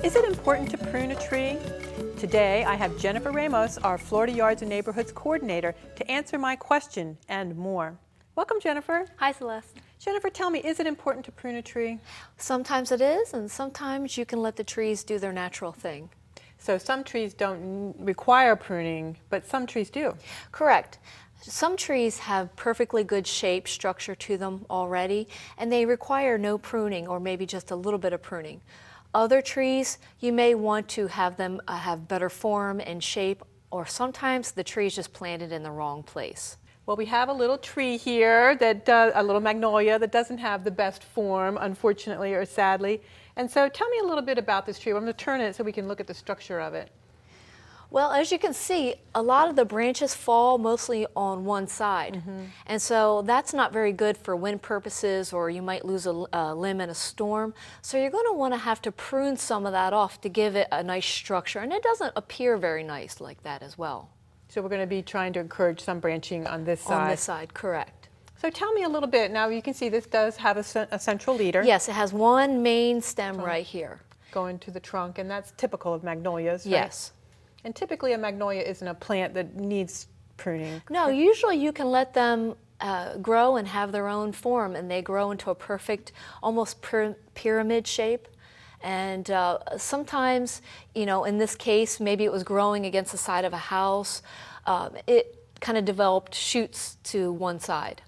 Is it important to prune a tree? Today I have Jennifer Ramos, our Florida Yards and Neighborhoods Coordinator, to answer my question and more. Welcome, Jennifer. Hi, Celeste. Jennifer, tell me, is it important to prune a tree? Sometimes it is, and sometimes you can let the trees do their natural thing. So some trees don't require pruning, but some trees do. Correct. Some trees have perfectly good shape, structure to them already, and they require no pruning or maybe just a little bit of pruning. Other trees, you may want to have them have better form and shape, or sometimes the tree is just planted in the wrong place. Well, we have a little tree here, a little magnolia that doesn't have the best form, unfortunately or sadly. And so tell me a little bit about this tree. I'm going to turn it so we can look at the structure of it. Well, as you can see, a lot of the branches fall mostly on one side. And so that's not very good for wind purposes, or you might lose a limb in a storm. So you're going to want to have to prune some of that off to give it a nice structure. And it doesn't appear very nice like that as well. So we're going to be trying to encourage some branching on this side. On this side, correct. So tell me a little bit. Now you can see this does have a central leader. Yes, it has one main stem right here. Going to the trunk, and that's typical of magnolias, right? Yes. And typically a magnolia isn't a plant that needs pruning. No, usually you can let them grow and have their own form, and they grow into a perfect, almost pyramid shape. And sometimes, you know, in this case, maybe it was growing against the side of a house. It kind of developed shoots to one side.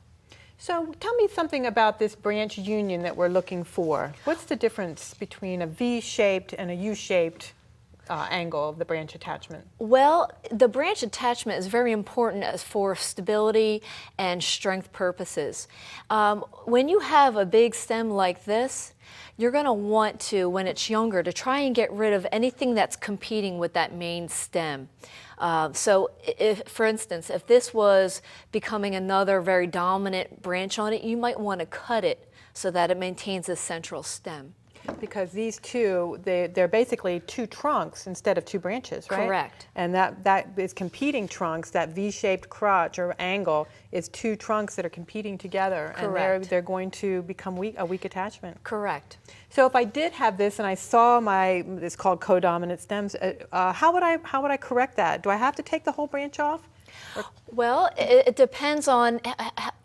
So tell me something about this branch union that we're looking for. What's the difference between a V-shaped and a U-shaped angle of the branch attachment? Well, the branch attachment is very important as for stability and strength purposes. When you have a big stem like this, you're going to want to, when it's younger, to try and get rid of anything that's competing with that main stem. So if, for instance, if this was becoming another very dominant branch on it, you might want to cut it so that it maintains a central stem. Because these two, they're basically two trunks instead of two branches, right? Correct. And that is competing trunks. That V-shaped crotch or angle is two trunks that are competing together. Correct. And they're going to become a weak attachment. Correct. So if I did have this and I saw it's called codominant stems, how would I correct that? Do I have to take the whole branch off? Well, it depends on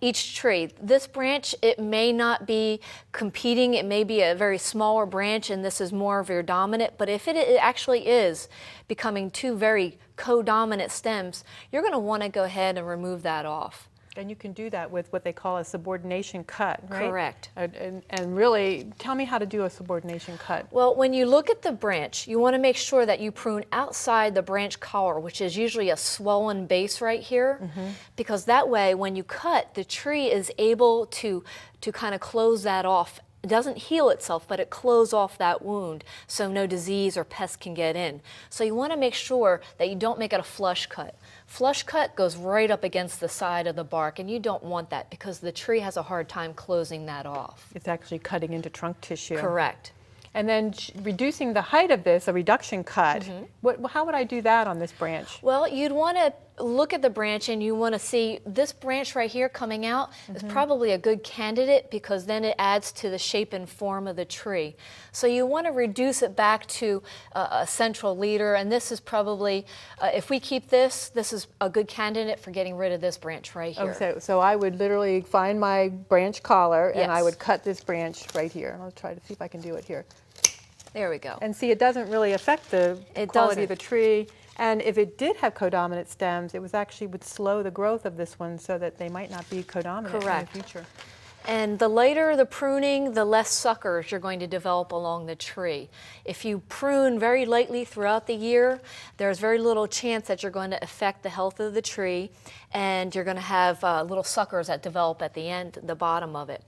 each tree. This branch, it may not be competing. It may be a very smaller branch, and this is more of your dominant. But if it actually is becoming two very co-dominant stems, you're going to want to go ahead and remove that off. And you can do that with what they call a subordination cut, right? Correct. And really, tell me how to do a subordination cut. Well, when you look at the branch, you want to make sure that you prune outside the branch collar, which is usually a swollen base right here, because that way, when you cut, the tree is able to kind of close that off. It doesn't heal itself, but it closes off that wound so no disease or pest can get in. So you want to make sure that you don't make it a flush cut. Flush cut goes right up against the side of the bark, and you don't want that because the tree has a hard time closing that off. It's actually cutting into trunk tissue. Correct. And then reducing the height of this, a reduction cut, how would I do that on this branch? Well, you'd want to look at the branch and you want to see this branch right here coming out is probably a good candidate because then it adds to the shape and form of the tree. So you want to reduce it back to a central leader, and this is probably, if we keep this is a good candidate for getting rid of this branch right here. Oh, so I would literally find my branch collar and I would cut this branch right here. I'll try to see if I can do it here. There we go. And see, it doesn't really affect the quality of the tree. And if it did have codominant stems, it would slow the growth of this one so that they might not be codominant in the future. And the later the pruning, the less suckers you're going to develop along the tree. If you prune very lightly throughout the year, there's very little chance that you're going to affect the health of the tree, and you're going to have little suckers that develop at the end, the bottom of it.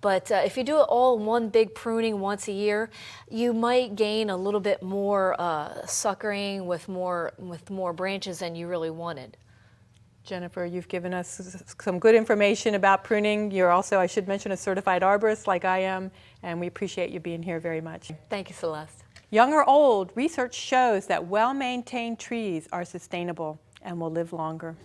But if you do it all in one big pruning once a year, you might gain a little bit more suckering with more branches than you really wanted. Jennifer, you've given us some good information about pruning. You're also, I should mention, a certified arborist like I am, and we appreciate you being here very much. Thank you, Celeste. Young or old, research shows that well-maintained trees are sustainable and will live longer.